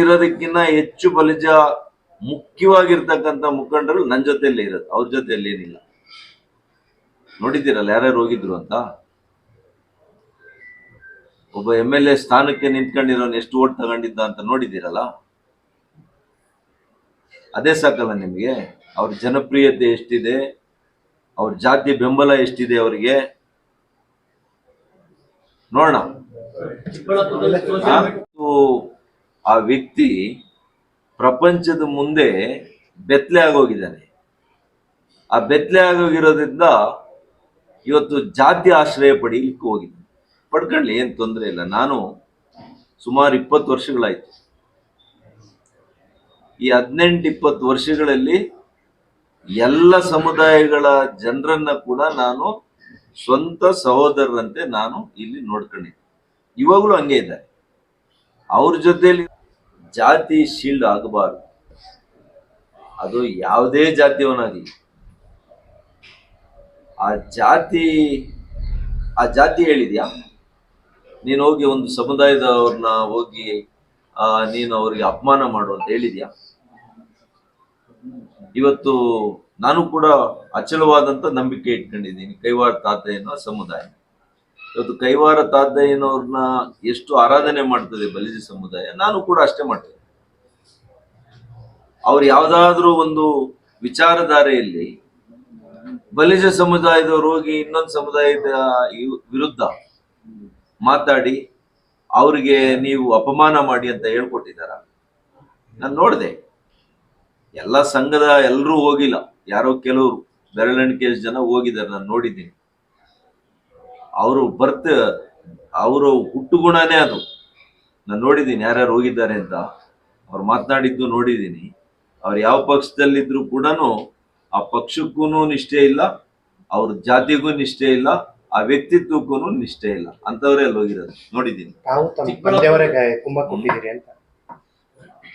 ಇರೋದಕ್ಕಿಂತ ಹೆಚ್ಚು ಬಲಿಜ ಮುಖ್ಯವಾಗಿರ್ತಕ್ಕಂಥ ಮುಖಂಡರು ನನ್ನ ಜೊತೆಯಲ್ಲೇ ಇರೋದು, ಅವ್ರ ಜೊತೆಯಲ್ಲಿ ಏನಿಲ್ಲ. ನೋಡಿದ್ದೀರಲ್ಲ ಯಾರ್ಯಾರು ಹೋಗಿದ್ರು ಅಂತ. ಒಬ್ಬ MLA ಸ್ಥಾನಕ್ಕೆ ನಿಂತ್ಕೊಂಡಿರೋನ್ ಎಷ್ಟು ಓಟ್ ತಗೊಂಡಿದ್ದ ಅಂತ ನೋಡಿದ್ದೀರಲ್ಲ. ಅದೇ ಸಾಕಲ್ಲ ನಿಮ್ಗೆ ಅವ್ರ ಜನಪ್ರಿಯತೆ ಎಷ್ಟಿದೆ, ಅವ್ರ ಜಾತಿ ಬೆಂಬಲ ಎಷ್ಟಿದೆ ಅವರಿಗೆ ನೋಡೋಣ. ಆ ವ್ಯಕ್ತಿ ಪ್ರಪಂಚದ ಮುಂದೆ ಬೆತ್ತಲೆ ಆಗೋಗಿದ್ದಾನೆ. ಆ ಬೆತ್ತಲೆ ಆಗೋಗಿರೋದ್ರಿಂದ ಇವತ್ತು ಜಾತಿ ಆಶ್ರಯ ಪಡೀಲಿಕ್ಕೆ ಹೋಗಿದ್ದಾನೆ. ಪಡ್ಕೊಳ್ಳಿ, ಏನ್ ತೊಂದರೆ ಇಲ್ಲ. ನಾನು ಸುಮಾರು 20 ವರ್ಷಗಳಾಯ್ತು. ಈ 18-20 ವರ್ಷಗಳಲ್ಲಿ ಎಲ್ಲ ಸಮುದಾಯಗಳ ಜನರನ್ನ ಕೂಡ ನಾನು ಸ್ವಂತ ಸಹೋದರರಂತೆ ನಾನು ಇಲ್ಲಿ ನೋಡ್ಕೊಂಡಿದ್ದೆ. ಇವಾಗಲೂ ಹಂಗೆ ಇದ್ದಾರೆ. ಅವ್ರ ಜೊತೆಲಿ ಜಾತಿ ಶೀಲ್ಡ್ ಆಗಬಾರ್ದು. ಅದು ಯಾವುದೇ ಜಾತಿಯವನಾಗಲಿ, ಆ ಜಾತಿ ಹೇಳಿದ್ಯಾ? ನೀನು ಹೋಗಿ ಒಂದು ಸಮುದಾಯದವ್ರನ್ನ ಹೋಗಿ ನೀನು ಅವ್ರಿಗೆ ಅಪಮಾನ ಮಾಡು ಅಂತ ಹೇಳಿದ್ಯಾ? ಇವತ್ತು ನಾನು ಕೂಡ ಅಚಲವಾದಂತ ನಂಬಿಕೆ ಇಟ್ಕೊಂಡಿದ್ದೀನಿ ಕೈವಾರ ತಾತಯ್ಯನ ಸಮುದಾಯ. ಇವತ್ತು ಕೈವಾರ ತಾತಯ್ಯನವ್ರನ್ನ ಎಷ್ಟು ಆರಾಧನೆ ಮಾಡ್ತದೆ ಬಲಿಜ ಸಮುದಾಯ, ನಾನು ಕೂಡ ಅಷ್ಟೇ ಮಾಡ್ತೇನೆ. ಅವ್ರು ಯಾವ್ದಾದ್ರೂ ಒಂದು ವಿಚಾರಧಾರೆಯಲ್ಲಿ ಬಲಿಜ ಸಮುದಾಯದವ್ರು ಹೋಗಿ ಇನ್ನೊಂದು ಸಮುದಾಯದ ವಿರುದ್ಧ ಮಾತಾಡಿ ಅವ್ರಿಗೆ ನೀವು ಅಪಮಾನ ಮಾಡಿ ಅಂತ ಹೇಳ್ಕೊಟ್ಟಿದಾರ? ನಾನು ನೋಡಿದೆ. ಎಲ್ಲ ಸಂಘದ ಎಲ್ಲರೂ ಹೋಗಿಲ್ಲ, ಯಾರೋ ಕೆಲವರು ಬೆರಳೆಣಿಕೆಯಷ್ಟು ಜನ ಹೋಗಿದ್ದಾರೆ, ನಾನು ನೋಡಿದ್ದೀನಿ. ಅವರು ಹುಟ್ಟುಗುಣನೇ ಅದು. ನಾನು ನೋಡಿದ್ದೀನಿ ಯಾರ್ಯಾರು ಹೋಗಿದ್ದಾರೆ ಅಂತ, ಅವ್ರು ಮಾತನಾಡಿದ್ದು ನೋಡಿದ್ದೀನಿ. ಅವ್ರು ಯಾವ ಪಕ್ಷದಲ್ಲಿದ್ರು ಕೂಡ ಆ ಪಕ್ಷಕ್ಕೂ ನಿಷ್ಠೆ ಇಲ್ಲ, ಅವ್ರ ಜಾತಿಗೂ ನಿಷ್ಠೆ ಇಲ್ಲ, ಆ ವ್ಯಕ್ತಿತ್ವಕ್ಕೂ ನಿಷ್ಠೆ ಇಲ್ಲ. ಅಂತವ್ರೆ ಅಲ್ಲಿ ಹೋಗಿರೋದು ನೋಡಿದ್ದೀನಿ.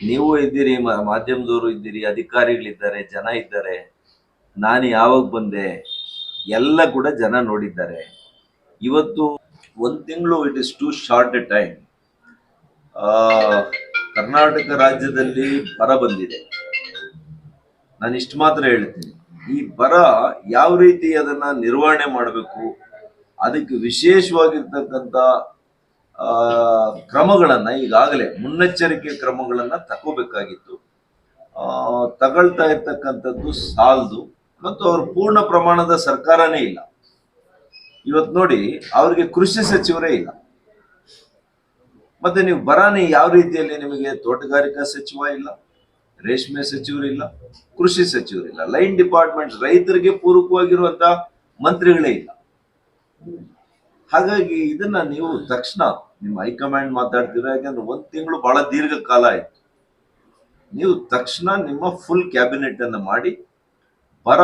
ನೀವು ಇದ್ದೀರಿ, ಮಾಧ್ಯಮದವರು ಇದ್ದೀರಿ, ಅಧಿಕಾರಿಗಳಿದ್ದಾರೆ, ಜನ ಇದ್ದಾರೆ. ನಾನು ಯಾವಾಗ ಬಂದೆ ಎಲ್ಲ ಕೂಡ ಜನ ನೋಡಿದ್ದಾರೆ. ಇವತ್ತು 1 ತಿಂಗಳು it is two short A time. Karnataka ರಾಜ್ಯದಲ್ಲಿ ಬರ ಬಂದಿದೆ. ನಾನು ಇಷ್ಟು ಮಾತ್ರ ಹೇಳ್ತೀನಿ, ಈ ಬರ ಯಾವ ರೀತಿ ಅದನ್ನ ನಿರ್ವಹಣೆ ಮಾಡಬೇಕು, ಅದಕ್ಕೆ ವಿಶೇಷವಾಗಿರ್ತಕ್ಕಂಥ ಕ್ರಮಗಳನ್ನ ಈಗಾಗಲೇ ಮುನ್ನೆಚ್ಚರಿಕೆ ಕ್ರಮಗಳನ್ನ ತಗೋಬೇಕಾಗಿತ್ತು. ತಗೊಳ್ತಾ ಇರ್ತಕ್ಕಂಥದ್ದು ಸಾಲದು, ಮತ್ತು ಅವ್ರ ಪೂರ್ಣ ಪ್ರಮಾಣದ ಸರ್ಕಾರನೇ ಇಲ್ಲ. ಇವತ್ತು ನೋಡಿ, ಅವ್ರಿಗೆ ಕೃಷಿ ಸಚಿವರೇ ಇಲ್ಲ. ಮತ್ತೆ ನೀವು ಬರಾನಿ ಯಾವ ರೀತಿಯಲ್ಲಿ, ನಿಮಗೆ ತೋಟಗಾರಿಕಾ ಸಚಿವ ಇಲ್ಲ, ರೇಷ್ಮೆ ಸಚಿವರು ಇಲ್ಲ, ಕೃಷಿ ಸಚಿವರು ಇಲ್ಲ, ಲೈನ್ ಡಿಪಾರ್ಟ್ಮೆಂಟ್ ರೈತರಿಗೆ ಪೂರಕವಾಗಿರುವಂತ ಮಂತ್ರಿಗಳೇ ಇಲ್ಲ. ಹಾಗಾಗಿ ಇದನ್ನ ನೀವು ತಕ್ಷಣ ನಿಮ್ಮ ಹೈಕಮಾಂಡ್ ಮಾತಾಡ್ತೀರಾ, ಯಾಕಂದ್ರೆ 1 ತಿಂಗಳು ಬಹಳ ದೀರ್ಘ ಕಾಲ ಆಯ್ತು. ನೀವು ತಕ್ಷಣ ನಿಮ್ಮ ಫುಲ್ ಕ್ಯಾಬಿನೆಟ್ ಅನ್ನ ಮಾಡಿ, ಬರ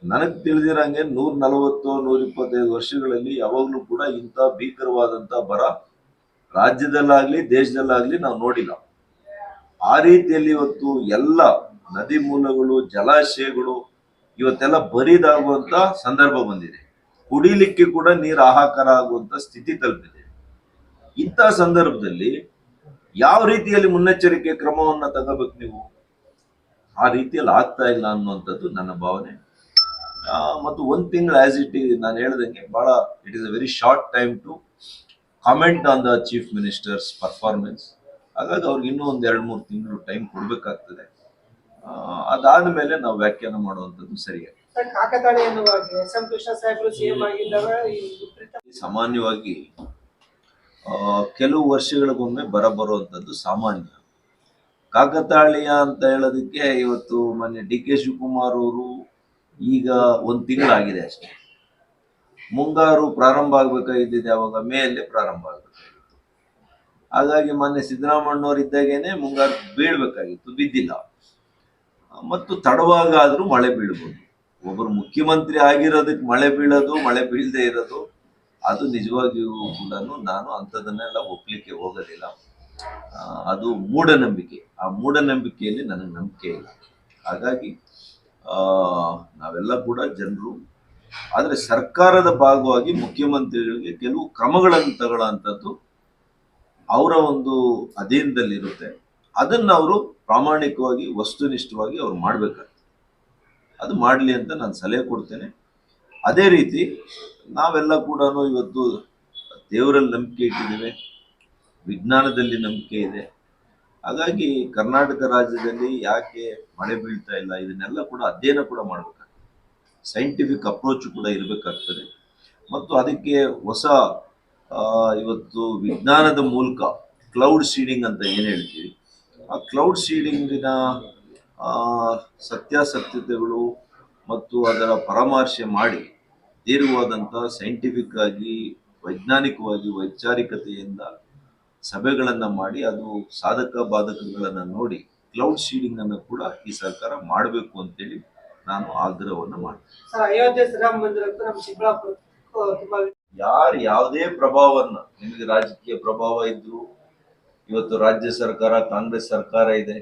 ನನಗ್ ತಿಳಿದಿರಂಗೆ 140-125 ವರ್ಷಗಳಲ್ಲಿ ಯಾವಾಗ್ಲೂ ಕೂಡ ಇಂಥ ಭೀಕರವಾದಂತ ಬರ ರಾಜ್ಯದಲ್ಲಾಗ್ಲಿ ದೇಶದಲ್ಲಾಗ್ಲಿ ನಾವು ನೋಡಿಲ್ಲ. ಆ ರೀತಿಯಲ್ಲಿ ಇವತ್ತು ಎಲ್ಲ ನದಿ ಮೂಲಗಳು, ಜಲಾಶಯಗಳು ಇವತ್ತೆಲ್ಲ ಬರಿದಾಗುವಂತ ಸಂದರ್ಭ ಬಂದಿದೆ. ಕುಡಿಲಿಕ್ಕೆ ಕೂಡ ನೀರು ಹಾಹಾಕಾರ ಆಗುವಂತ ಸ್ಥಿತಿ ತಲುಪಿದೆ. ಇಂಥ ಸಂದರ್ಭದಲ್ಲಿ ಯಾವ ರೀತಿಯಲ್ಲಿ ಮುನ್ನೆಚ್ಚರಿಕೆ ಕ್ರಮವನ್ನ ತಗೋಬೇಕು ನೀವು? ಆ ರೀತಿಯಲ್ಲಿ ಆಗ್ತಾ ಇಲ್ಲ ಅನ್ನುವಂಥದ್ದು ನನ್ನ ಭಾವನೆ. ಮತ್ತು 1 ತಿಂಗಳು ಆಸ್ ಇಟ್ ಈಸ್, ನಾನು ಹೇಳ್ದಂಗೆ ಬಹಳ it is a very short time to comment on the chief minister's performance. ಹಾಗಾಗಿ ಅವ್ರಿಗೆ ಇನ್ನೂ 1-2-3 ತಿಂಗಳು ಟೈಮ್ ಕೊಡ್ಬೇಕಾಗ್ತದೆ. ಅದಾದ ಮೇಲೆ ನಾವು ವ್ಯಾಖ್ಯಾನ ಮಾಡುವಂಥದ್ದು ಸರಿಯಾಗಿ. ಸಾಮಾನ್ಯವಾಗಿ ಕೆಲವು ವರ್ಷಗಳಿಗೊಮ್ಮೆ ಬರುವಂಥದ್ದು ಸಾಮಾನ್ಯ. ಕಾಕತಾಳೀಯ ಅಂತ ಹೇಳೋದಕ್ಕೆ ಇವತ್ತು ಮೊನ್ನೆ DK ಶಿವಕುಮಾರ್ ಅವರು ಈಗ 1 ತಿಂಗಳಾಗಿದೆ ಅಷ್ಟೇ. ಮುಂಗಾರು ಪ್ರಾರಂಭ ಆಗ್ಬೇಕಾಗಿದ್ದಿದ್ದು ಯಾವಾಗ? ಮೇಯಲ್ಲೇ ಪ್ರಾರಂಭ ಆಗ್ಬೇಕಾಗಿತ್ತು. ಹಾಗಾಗಿ ಮೊನ್ನೆ ಸಿದ್ದರಾಮಣ್ಣವ್ರು ಇದ್ದಾಗೇನೆ ಮುಂಗಾರು ಬೀಳ್ಬೇಕಾಗಿತ್ತು, ಬಿದ್ದಿಲ್ಲ. ಮತ್ತು ತಡವಾಗಾದ್ರೂ ಮಳೆ ಬೀಳ್ಬೋದು. ಒಬ್ಬರು ಮುಖ್ಯಮಂತ್ರಿ ಆಗಿರೋದಕ್ಕೆ ಮಳೆ ಬೀಳೋದು, ಮಳೆ ಬೀಳದೆ ಇರೋದು, ಅದು ನಿಜವಾಗಿಯೂ ಕೂಡ ನಾನು ಅಂಥದನ್ನೆಲ್ಲ ಒಪ್ಲಿಕ್ಕೆ ಹೋಗೋದಿಲ್ಲ. ಅದು ಮೂಢನಂಬಿಕೆ. ಆ ಮೂಢನಂಬಿಕೆಯಲ್ಲಿ ನನಗೆ ನಂಬಿಕೆ ಇಲ್ಲ. ಹಾಗಾಗಿ ನಾವೆಲ್ಲ ಕೂಡ ಜನರು, ಆದರೆ ಸರ್ಕಾರದ ಭಾಗವಾಗಿ ಮುಖ್ಯಮಂತ್ರಿಗಳಿಗೆ ಕೆಲವು ಕ್ರಮಗಳನ್ನು ತಗೊಳ್ಳೋಂಥದ್ದು ಅವರ ಒಂದು ಅಧೀನದಲ್ಲಿರುತ್ತೆ. ಅದನ್ನ ಅವರು ಪ್ರಾಮಾಣಿಕವಾಗಿ ವಸ್ತುನಿಷ್ಠವಾಗಿ ಅವ್ರು ಮಾಡ್ಬೇಕಾಗ್ತದೆ. ಅದು ಮಾಡಲಿ ಅಂತ ನಾನು ಸಲಹೆ ಕೊಡ್ತೇನೆ. ಅದೇ ರೀತಿ ನಾವೆಲ್ಲ ಕೂಡ ಇವತ್ತು ದೇವರಲ್ಲಿ ನಂಬಿಕೆ ಇಟ್ಟಿದ್ದೇವೆ, ವಿಜ್ಞಾನದಲ್ಲಿ ನಂಬಿಕೆ ಇದೆ. ಹಾಗಾಗಿ ಕರ್ನಾಟಕ ರಾಜ್ಯದಲ್ಲಿ ಯಾಕೆ ಮಳೆ ಬೀಳ್ತಾ ಇಲ್ಲ ಇದನ್ನೆಲ್ಲ ಕೂಡ ಅಧ್ಯಯನ ಕೂಡ ಮಾಡಬೇಕಾಗ್ತದೆ. ಸೈಂಟಿಫಿಕ್ ಅಪ್ರೋಚ್ ಕೂಡ ಇರಬೇಕಾಗ್ತದೆ. ಮತ್ತು ಅದಕ್ಕೆ ಹೊಸ ಇವತ್ತು ವಿಜ್ಞಾನದ ಮೂಲಕ ಕ್ಲೌಡ್ ಸೀಡಿಂಗ್ ಅಂತ ಏನು ಹೇಳ್ತೀವಿ, ಆ ಕ್ಲೌಡ್ ಸೀಡಿಂಗಿನ ಸತ್ಯಾಸತ್ಯತೆಗಳು ಮತ್ತು ಅದರ ಪರಾಮರ್ಶೆ ಮಾಡಿ ದೀರ್ಘವಾದಂಥ ಸೈಂಟಿಫಿಕ್ ಆಗಿ ವೈಜ್ಞಾನಿಕವಾಗಿ ವೈಚಾರಿಕತೆಯಿಂದ ಸಭೆಗಳನ್ನು ಮಾಡಿ ಅದು ಸಾಧಕ ಬಾಧಕಗಳನ್ನು ನೋಡಿ ಕ್ಲೌಡ್ ಸೀಡಿಂಗ್ ಅನ್ನು ಕೂಡ ಈ ಸರ್ಕಾರ ಮಾಡಬೇಕು ಅಂತೇಳಿ ನಾನು ಆಗ್ರಹವನ್ನು ಮಾಡ್ತೀನಿ. ಯಾರು ಯಾವುದೇ ಪ್ರಭಾವವನ್ನು, ನಿಮಗೆ ರಾಜಕೀಯ ಪ್ರಭಾವ ಇದ್ರು, ಇವತ್ತು ರಾಜ್ಯ ಸರ್ಕಾರ ಕಾಂಗ್ರೆಸ್ ಸರ್ಕಾರ ಇದೆ,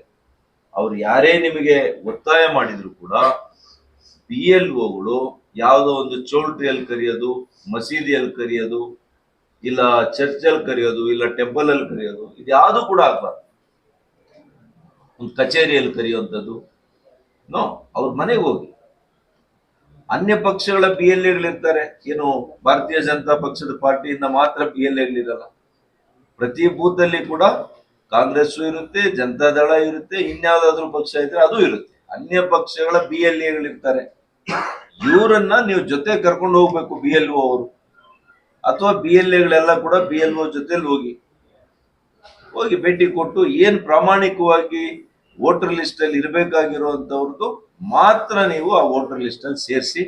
ಅವ್ರು ಯಾರೇ ನಿಮಗೆ ಒತ್ತಾಯ ಮಾಡಿದ್ರು ಕೂಡ BLOಗಳು ಯಾವುದೋ ಒಂದು ಚೌಲ್ಟ್ರಿಯಲ್ಲಿ ಕರೆಯೋದು, ಮಸೀದಿಯಲ್ಲಿ ಕರೆಯೋದು, ಇಲ್ಲ ಚರ್ಚಲ್ಲಿ ಕರೆಯೋದು, ಇಲ್ಲ ಟೆಂಪಲ್ ಅಲ್ಲಿ ಕರೆಯೋದು, ಇದು ಯಾವುದು ಕೂಡ ಆಗ್ಬಾರ್ದು. ಒಂದು ಕಚೇರಿಯಲ್ಲಿ ಕರೆಯುವಂಥದ್ದು ನೋ, ಅವ್ರ ಮನೆಗೆ ಹೋಗಿ. ಅನ್ಯ ಪಕ್ಷಗಳ BLAಗಳಿರ್ತಾರೆ, ಏನು ಭಾರತೀಯ ಜನತಾ ಪಕ್ಷದ ಪಾರ್ಟಿಯಿಂದ ಮಾತ್ರ BLAಗಳಿರಲ್ಲ. ಪ್ರತಿ ಬೂತ್ ಅಲ್ಲಿ ಕೂಡ ಕಾಂಗ್ರೆಸ್ ಇರುತ್ತೆ, ಜನತಾದಳ ಇರುತ್ತೆ, ಇನ್ಯಾವುದಾದ್ರೂ ಪಕ್ಷ ಇದ್ರೆ ಅದು ಇರುತ್ತೆ. ಅನ್ಯ ಪಕ್ಷಗಳ BLAಗಳಿರ್ತಾರೆ. ಇವರನ್ನ ನೀವು ಜೊತೆ ಕರ್ಕೊಂಡು ಹೋಗ್ಬೇಕು, BLO ಅವರು ಅಥವಾ BLAಗಳೆಲ್ಲ ಕೂಡ BLO ಜೊತೆಲಿ ಹೋಗಿ ಭೇಟಿ ಕೊಟ್ಟು ಏನ್ ಪ್ರಾಮಾಣಿಕವಾಗಿ ವೋಟರ್ ಲಿಸ್ಟ್ ಅಲ್ಲಿ ಇರಬೇಕಾಗಿರುವಂತವ್ರದ್ದು ಮಾತ್ರ ನೀವು ಆ ವೋಟರ್ ಲಿಸ್ಟ್ ಅಲ್ಲಿ ಸೇರಿಸಿ,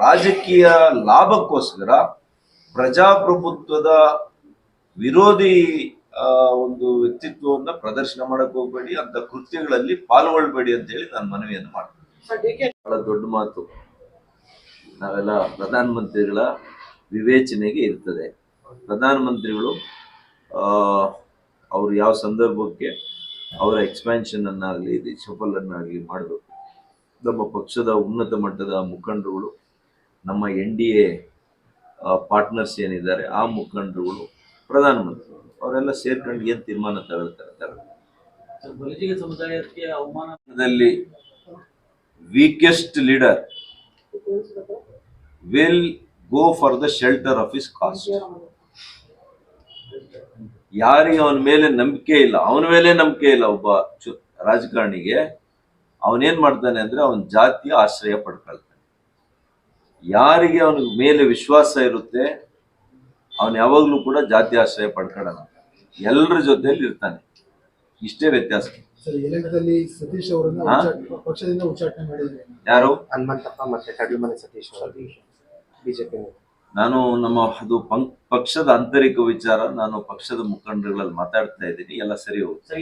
ರಾಜಕೀಯ ಲಾಭಕ್ಕೋಸ್ಕರ ಪ್ರಜಾಪ್ರಭುತ್ವದ ವಿರೋಧಿ ಒಂದು ವ್ಯಕ್ತಿತ್ವವನ್ನ ಪ್ರದರ್ಶನ ಮಾಡಕ್ ಹೋಗ್ಬೇಡಿ, ಅಂತ ಕೃತ್ಯಗಳಲ್ಲಿ ಪಾಲ್ಗೊಳ್ಬೇಡಿ ಅಂತ ಹೇಳಿ ನಾನು ಮನವಿಯನ್ನು ಮಾಡ್ತೀನಿ. ಬಹಳ ದೊಡ್ಡ ಮಾತು. ನಾವೆಲ್ಲ ಪ್ರಧಾನ ಮಂತ್ರಿಗಳ ವಿವೇಚನೆಗೆ ಇರ್ತದೆ. ಪ್ರಧಾನ ಮಂತ್ರಿಗಳು ಅವ್ರು ಯಾವ ಸಂದರ್ಭಕ್ಕೆ ಅವರ ಎಕ್ಸ್ಪ್ಯಾನ್ಷನ್ ಅನ್ನಾಗಲಿ ರಿಷಫಲ್ ಅನ್ನಾಗಲಿ ಮಾಡಬೇಕು. ನಮ್ಮ ಪಕ್ಷದ ಉನ್ನತ ಮಟ್ಟದ ಮುಖಂಡರುಗಳು, ನಮ್ಮ NDA ಪಾರ್ಟ್ನರ್ಸ್ ಏನಿದ್ದಾರೆ ಆ ಮುಖಂಡರುಗಳು, ಪ್ರಧಾನಮಂತ್ರಿಗಳು ಅವರೆಲ್ಲ ಸೇರ್ಕೊಂಡು ಏನ್ ತೀರ್ಮಾನ ತಗೊಳ್ತಾರೆ. ಸಮುದಾಯಕ್ಕೆ ಅವಮಾನದಲ್ಲಿ weakest leader will go for the shelter of his caste. ಯಾರಿಗೆ ಅವನ ಮೇಲೆ ನಂಬಿಕೆ ಇಲ್ಲ, ಅವನ ಮೇಲೆ ನಂಬಿಕೆ ಇಲ್ಲ ಒಬ್ಬ ರಾಜಕಾರಣಿಗೆ, ಅವನೇನ್ ಮಾಡ್ತಾನೆ ಅಂದ್ರೆ ಅವನ ಜಾತಿಯ ಆಶ್ರಯ ಪಡ್ಕೊಳ್ತಾನೆ. ಯಾರಿಗೆ ಅವನ ಮೇಲೆ ವಿಶ್ವಾಸ ಇರುತ್ತೆ ಅವನು ಯಾವಾಗ್ಲೂ ಕೂಡ ಜಾತಿ ಆಶ್ರಯ ಪಡ್ಕೊಳ್ಳೋಣ, ಎಲ್ಲರ ಜೊತೆಯಲ್ಲಿ ಇರ್ತಾನೆ. ಇಷ್ಟೇ ವ್ಯತ್ಯಾಸ. ಸತೀಶ್ ಅವರನ್ನ ಪಕ್ಷದಿಂದ ಉಚ್ಚಾಟನೆ ಮಾಡಿದ್ದಾರೆ. ಯಾರು? ಹನುಮಂತಪ್ಪ ಮತ್ತೆ ಕಡಲಮನೆ ಸತೀಶ್ ಬಿಜೆಪಿ. ನಾನು ಅದು ಪಕ್ಷದ ಆಂತರಿಕ ವಿಚಾರ, ನಾನು ಪಕ್ಷದ ಮುಖಂಡರುಗಳಲ್ಲಿ ಮಾತಾಡ್ತಾ ಇದ್ದೀನಿ, ಎಲ್ಲ ಸರಿ ಹೋಗುತ್ತೆ.